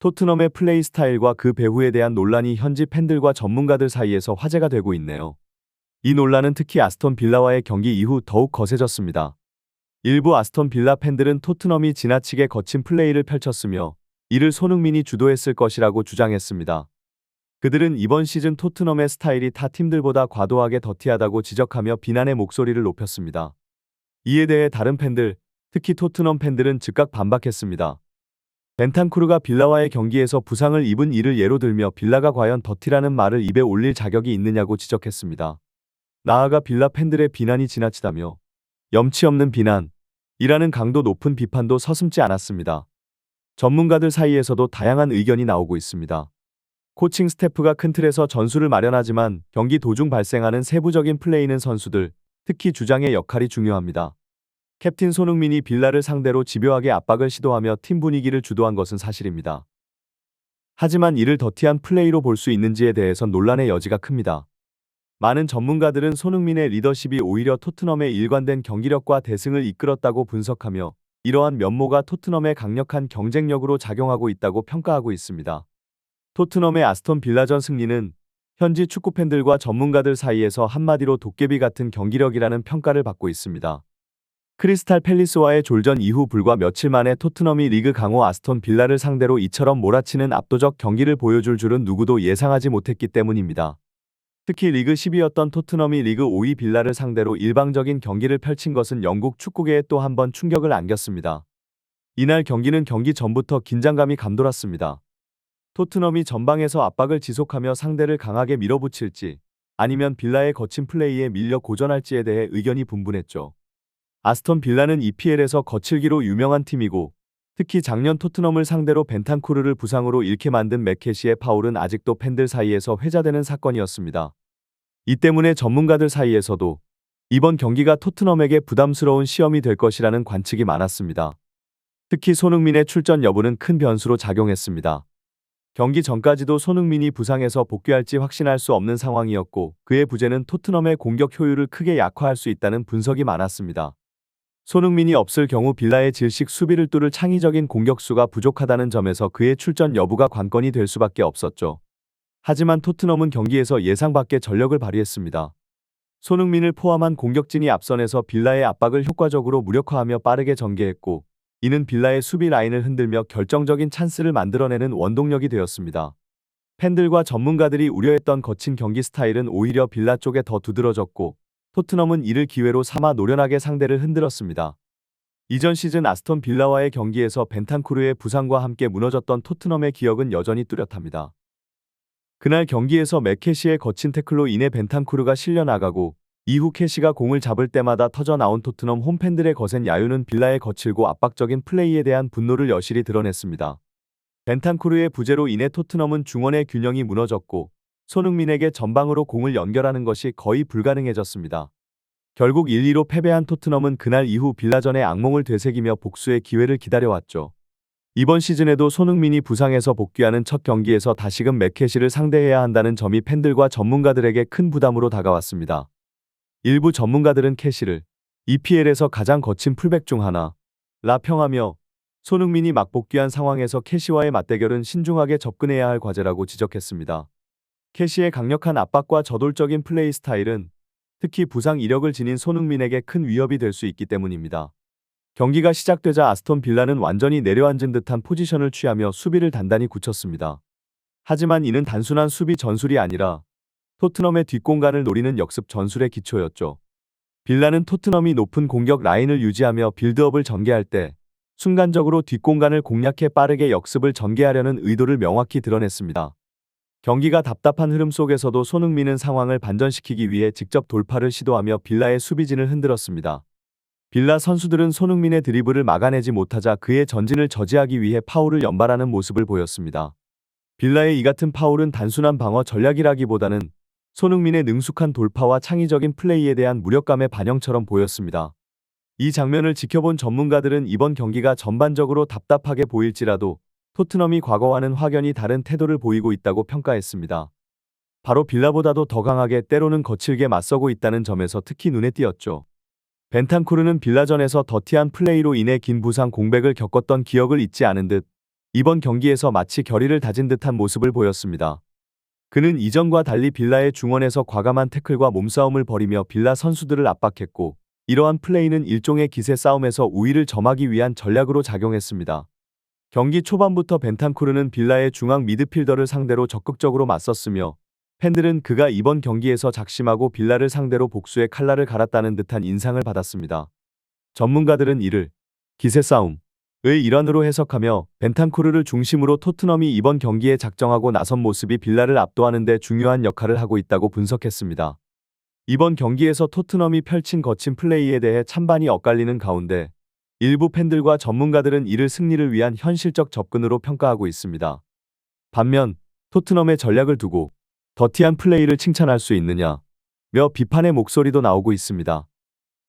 토트넘의 플레이 스타일과 그 배후에 대한 논란이 현지 팬들과 전문가들 사이에서 화제가 되고 있네요. 이 논란은 특히 아스톤 빌라와의 경기 이후 더욱 거세졌습니다. 일부 아스톤 빌라 팬들은 토트넘이 지나치게 거친 플레이를 펼쳤으며 이를 손흥민이 주도했을 것이라고 주장했습니다. 그들은 이번 시즌 토트넘의 스타일이 타 팀들보다 과도하게 더티하다고 지적하며 비난의 목소리를 높였습니다. 이에 대해 다른 팬들, 특히 토트넘 팬들은 즉각 반박했습니다. 벤탄쿠르가 빌라와의 경기에서 부상을 입은 이를 예로 들며 빌라가 과연 더티라는 말을 입에 올릴 자격이 있느냐고 지적했습니다. 나아가 빌라 팬들의 비난이 지나치다며 염치 없는 비난이라는 강도 높은 비판도 서슴지 않았습니다. 전문가들 사이에서도 다양한 의견이 나오고 있습니다. 코칭 스태프가 큰 틀에서 전술을 마련하지만 경기 도중 발생하는 세부적인 플레이는 선수들, 특히 주장의 역할이 중요합니다. 캡틴 손흥민이 빌라를 상대로 집요하게 압박을 시도하며 팀 분위기를 주도한 것은 사실입니다. 하지만 이를 더티한 플레이로 볼 수 있는지에 대해선 논란의 여지가 큽니다. 많은 전문가들은 손흥민의 리더십이 오히려 토트넘의 일관된 경기력과 대승을 이끌었다고 분석하며 이러한 면모가 토트넘의 강력한 경쟁력으로 작용하고 있다고 평가하고 있습니다. 토트넘의 아스톤 빌라전 승리는 현지 축구 팬들과 전문가들 사이에서 한마디로 도깨비 같은 경기력이라는 평가를 받고 있습니다. 크리스탈 팰리스와의 졸전 이후 불과 며칠 만에 토트넘이 리그 강호 아스톤 빌라를 상대로 이처럼 몰아치는 압도적 경기를 보여줄 줄은 누구도 예상하지 못했기 때문입니다. 특히 리그 10위였던 토트넘이 리그 5위 빌라를 상대로 일방적인 경기를 펼친 것은 영국 축구계에 또 한 번 충격을 안겼습니다. 이날 경기는 경기 전부터 긴장감이 감돌았습니다. 토트넘이 전방에서 압박을 지속하며 상대를 강하게 밀어붙일지 아니면 빌라의 거친 플레이에 밀려 고전할지에 대해 의견이 분분했죠. 아스톤 빌라는 EPL에서 거칠기로 유명한 팀이고 특히 작년 토트넘을 상대로 벤탄쿠르를 부상으로 잃게 만든 맥케시의 파울은 아직도 팬들 사이에서 회자되는 사건이었습니다. 이 때문에 전문가들 사이에서도 이번 경기가 토트넘에게 부담스러운 시험이 될 것이라는 관측이 많았습니다. 특히 손흥민의 출전 여부는 큰 변수로 작용했습니다. 경기 전까지도 손흥민이 부상해서 복귀할지 확신할 수 없는 상황이었고 그의 부재는 토트넘의 공격 효율을 크게 약화할 수 있다는 분석이 많았습니다. 손흥민이 없을 경우 빌라의 질식 수비를 뚫을 창의적인 공격수가 부족하다는 점에서 그의 출전 여부가 관건이 될 수밖에 없었죠. 하지만 토트넘은 경기에서 예상 밖의 전력을 발휘했습니다. 손흥민을 포함한 공격진이 앞선에서 빌라의 압박을 효과적으로 무력화하며 빠르게 전개했고 이는 빌라의 수비 라인을 흔들며 결정적인 찬스를 만들어내는 원동력이 되었습니다. 팬들과 전문가들이 우려했던 거친 경기 스타일은 오히려 빌라 쪽에 더 두드러졌고 토트넘은 이를 기회로 삼아 노련하게 상대를 흔들었습니다. 이전 시즌 아스톤 빌라와의 경기에서 벤탄쿠르의 부상과 함께 무너졌던 토트넘의 기억은 여전히 뚜렷합니다. 그날 경기에서 맥케시의 거친 태클로 인해 벤탄쿠르가 실려나가고 이후 캐시가 공을 잡을 때마다 터져나온 토트넘 홈팬들의 거센 야유는 빌라의 거칠고 압박적인 플레이에 대한 분노를 여실히 드러냈습니다. 벤탄쿠르의 부재로 인해 토트넘은 중원의 균형이 무너졌고 손흥민에게 전방으로 공을 연결하는 것이 거의 불가능해졌습니다. 결국 1-2로 패배한 토트넘은 그날 이후 빌라전의 악몽을 되새기며 복수의 기회를 기다려왔죠. 이번 시즌에도 손흥민이 부상해서 복귀하는 첫 경기에서 다시금 맥케시를 상대해야 한다는 점이 팬들과 전문가들에게 큰 부담으로 다가왔습니다. 일부 전문가들은 캐시를 EPL에서 가장 거친 풀백 중 하나라 평하며 손흥민이 막 복귀한 상황에서 캐시와의 맞대결은 신중하게 접근해야 할 과제라고 지적했습니다. 캐시의 강력한 압박과 저돌적인 플레이 스타일은 특히 부상 이력을 지닌 손흥민에게 큰 위협이 될 수 있기 때문입니다. 경기가 시작되자 아스톤 빌라는 완전히 내려앉은 듯한 포지션을 취하며 수비를 단단히 굳혔습니다. 하지만 이는 단순한 수비 전술이 아니라 토트넘의 뒷공간을 노리는 역습 전술의 기초였죠. 빌라는 토트넘이 높은 공격 라인을 유지하며 빌드업을 전개할 때 순간적으로 뒷공간을 공략해 빠르게 역습을 전개하려는 의도를 명확히 드러냈습니다. 경기가 답답한 흐름 속에서도 손흥민은 상황을 반전시키기 위해 직접 돌파를 시도하며 빌라의 수비진을 흔들었습니다. 빌라 선수들은 손흥민의 드리블을 막아내지 못하자 그의 전진을 저지하기 위해 파울을 연발하는 모습을 보였습니다. 빌라의 이 같은 파울은 단순한 방어 전략이라기보다는 손흥민의 능숙한 돌파와 창의적인 플레이에 대한 무력감의 반영처럼 보였습니다. 이 장면을 지켜본 전문가들은 이번 경기가 전반적으로 답답하게 보일지라도 토트넘이 과거와는 확연히 다른 태도를 보이고 있다고 평가했습니다. 바로 빌라보다도 더 강하게 때로는 거칠게 맞서고 있다는 점에서 특히 눈에 띄었죠. 벤탄쿠르는 빌라전에서 더티한 플레이로 인해 긴 부상 공백을 겪었던 기억을 잊지 않은 듯 이번 경기에서 마치 결의를 다진 듯한 모습을 보였습니다. 그는 이전과 달리 빌라의 중원에서 과감한 태클과 몸싸움을 벌이며 빌라 선수들을 압박했고, 이러한 플레이는 일종의 기세 싸움에서 우위를 점하기 위한 전략으로 작용했습니다. 경기 초반부터 벤탄쿠르는 빌라의 중앙 미드필더를 상대로 적극적으로 맞섰으며, 팬들은 그가 이번 경기에서 작심하고 빌라를 상대로 복수의 칼날을 갈았다는 듯한 인상을 받았습니다. 전문가들은 이를 기세 싸움의 일환으로 해석하며 벤탄쿠르를 중심으로 토트넘이 이번 경기에 작정하고 나선 모습이 빌라를 압도하는 데 중요한 역할을 하고 있다고 분석했습니다. 이번 경기에서 토트넘이 펼친 거친 플레이에 대해 찬반이 엇갈리는 가운데 일부 팬들과 전문가들은 이를 승리를 위한 현실적 접근으로 평가하고 있습니다. 반면 토트넘의 전략을 두고 더티한 플레이를 칭찬할 수 있느냐며 비판의 목소리도 나오고 있습니다.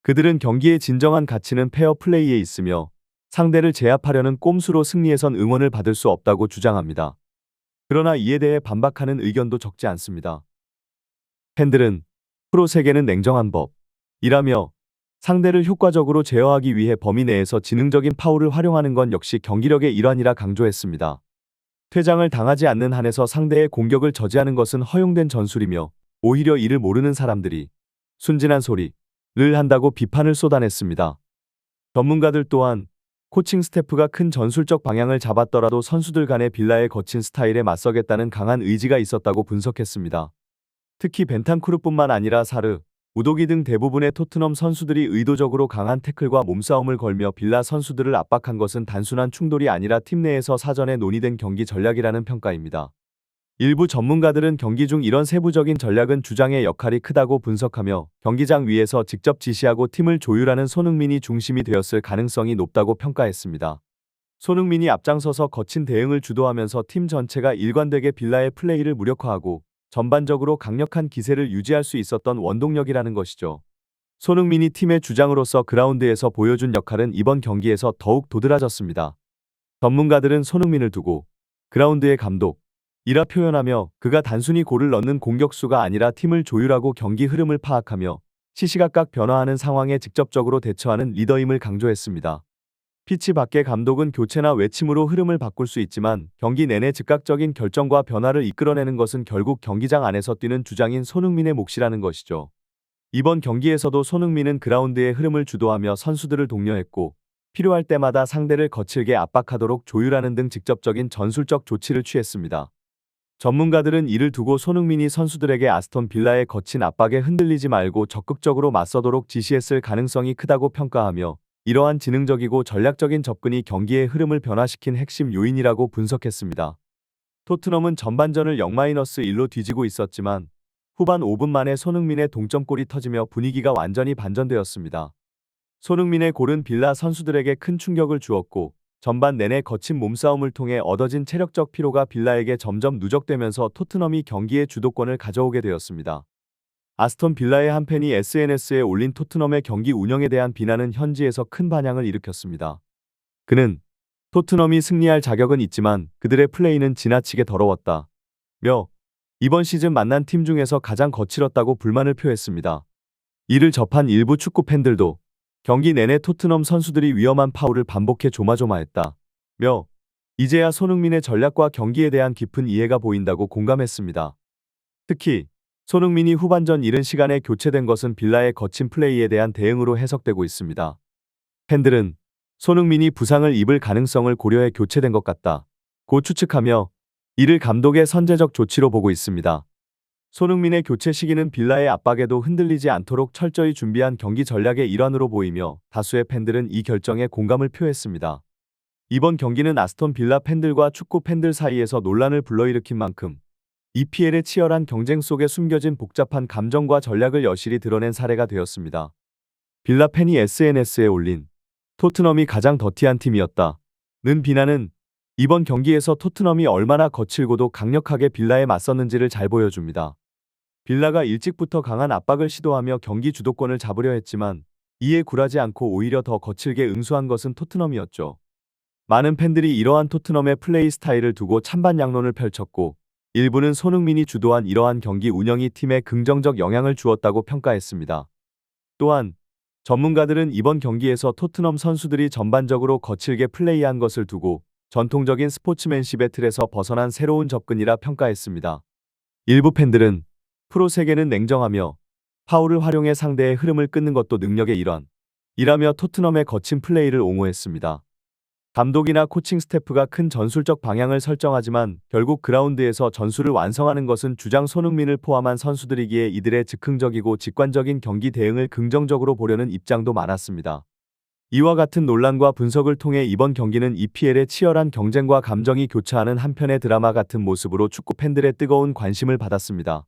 그들은 경기의 진정한 가치는 페어 플레이에 있으며 상대를 제압하려는 꼼수로 승리에선 응원을 받을 수 없다고 주장합니다. 그러나 이에 대해 반박하는 의견도 적지 않습니다. 팬들은 프로 세계는 냉정한 법이라며 상대를 효과적으로 제어하기 위해 범위 내에서 지능적인 파울을 활용하는 건 역시 경기력의 일환이라 강조했습니다. 퇴장을 당하지 않는 한에서 상대의 공격을 저지하는 것은 허용된 전술이며 오히려 이를 모르는 사람들이 순진한 소리를 한다고 비판을 쏟아냈습니다. 전문가들 또한 코칭 스태프가 큰 전술적 방향을 잡았더라도 선수들 간의 빌라의 거친 스타일에 맞서겠다는 강한 의지가 있었다고 분석했습니다. 특히 벤탄쿠르뿐만 아니라 사르, 우도기 등 대부분의 토트넘 선수들이 의도적으로 강한 태클과 몸싸움을 걸며 빌라 선수들을 압박한 것은 단순한 충돌이 아니라 팀 내에서 사전에 논의된 경기 전략이라는 평가입니다. 일부 전문가들은 경기 중 이런 세부적인 전략은 주장의 역할이 크다고 분석하며 경기장 위에서 직접 지시하고 팀을 조율하는 손흥민이 중심이 되었을 가능성이 높다고 평가했습니다. 손흥민이 앞장서서 거친 대응을 주도하면서 팀 전체가 일관되게 빌라의 플레이를 무력화하고 전반적으로 강력한 기세를 유지할 수 있었던 원동력이라는 것이죠. 손흥민이 팀의 주장으로서 그라운드에서 보여준 역할은 이번 경기에서 더욱 도드라졌습니다. 전문가들은 손흥민을 두고 그라운드의 감독이라 표현하며 그가 단순히 골을 넣는 공격수가 아니라 팀을 조율하고 경기 흐름을 파악하며 시시각각 변화하는 상황에 직접적으로 대처하는 리더임을 강조했습니다. 피치 밖의 감독은 교체나 외침으로 흐름을 바꿀 수 있지만 경기 내내 즉각적인 결정과 변화를 이끌어내는 것은 결국 경기장 안에서 뛰는 주장인 손흥민의 몫이라는 것이죠. 이번 경기에서도 손흥민은 그라운드의 흐름을 주도하며 선수들을 독려했고 필요할 때마다 상대를 거칠게 압박하도록 조율하는 등 직접적인 전술적 조치를 취했습니다. 전문가들은 이를 두고 손흥민이 선수들에게 아스톤 빌라의 거친 압박에 흔들리지 말고 적극적으로 맞서도록 지시했을 가능성이 크다고 평가하며 이러한 지능적이고 전략적인 접근이 경기의 흐름을 변화시킨 핵심 요인이라고 분석했습니다. 토트넘은 전반전을 0-1로 뒤지고 있었지만 후반 5분 만에 손흥민의 동점골이 터지며 분위기가 완전히 반전되었습니다. 손흥민의 골은 빌라 선수들에게 큰 충격을 주었고 전반 내내 거친 몸싸움을 통해 얻어진 체력적 피로가 빌라에게 점점 누적되면서 토트넘이 경기의 주도권을 가져오게 되었습니다. 아스톤 빌라의 한 팬이 SNS에 올린 토트넘의 경기 운영에 대한 비난은 현지에서 큰 반향을 일으켰습니다. 그는 토트넘이 승리할 자격은 있지만 그들의 플레이는 지나치게 더러웠다며 이번 시즌 만난 팀 중에서 가장 거칠었다고 불만을 표했습니다. 이를 접한 일부 축구 팬들도 경기 내내 토트넘 선수들이 위험한 파울을 반복해 조마조마했다며 이제야 손흥민의 전략과 경기에 대한 깊은 이해가 보인다고 공감했습니다. 특히 손흥민이 후반전 이른 시간에 교체된 것은 빌라의 거친 플레이에 대한 대응으로 해석되고 있습니다. 팬들은 손흥민이 부상을 입을 가능성을 고려해 교체된 것 같다고 추측하며 이를 감독의 선제적 조치로 보고 있습니다. 손흥민의 교체 시기는 빌라의 압박에도 흔들리지 않도록 철저히 준비한 경기 전략의 일환으로 보이며 다수의 팬들은 이 결정에 공감을 표했습니다. 이번 경기는 아스톤 빌라 팬들과 축구 팬들 사이에서 논란을 불러일으킨 만큼 EPL의 치열한 경쟁 속에 숨겨진 복잡한 감정과 전략을 여실히 드러낸 사례가 되었습니다. 빌라 팬이 SNS에 올린 토트넘이 가장 더티한 팀이었다는 비난은 이번 경기에서 토트넘이 얼마나 거칠고도 강력하게 빌라에 맞섰는지를 잘 보여줍니다. 빌라가 일찍부터 강한 압박을 시도하며 경기 주도권을 잡으려 했지만 이에 굴하지 않고 오히려 더 거칠게 응수한 것은 토트넘이었죠. 많은 팬들이 이러한 토트넘의 플레이 스타일을 두고 찬반양론을 펼쳤고 일부는 손흥민이 주도한 이러한 경기 운영이 팀에 긍정적 영향을 주었다고 평가했습니다. 또한 전문가들은 이번 경기에서 토트넘 선수들이 전반적으로 거칠게 플레이한 것을 두고 전통적인 스포츠맨십의 틀에서 벗어난 새로운 접근이라 평가했습니다. 일부 팬들은 프로 세계는 냉정하며 파울을 활용해 상대의 흐름을 끊는 것도 능력의 일환이라며 토트넘의 거친 플레이를 옹호했습니다. 감독이나 코칭 스태프가 큰 전술적 방향을 설정하지만 결국 그라운드에서 전술을 완성하는 것은 주장 손흥민을 포함한 선수들이기에 이들의 즉흥적이고 직관적인 경기 대응을 긍정적으로 보려는 입장도 많았습니다. 이와 같은 논란과 분석을 통해 이번 경기는 EPL의 치열한 경쟁과 감정이 교차하는 한편의 드라마 같은 모습으로 축구 팬들의 뜨거운 관심을 받았습니다.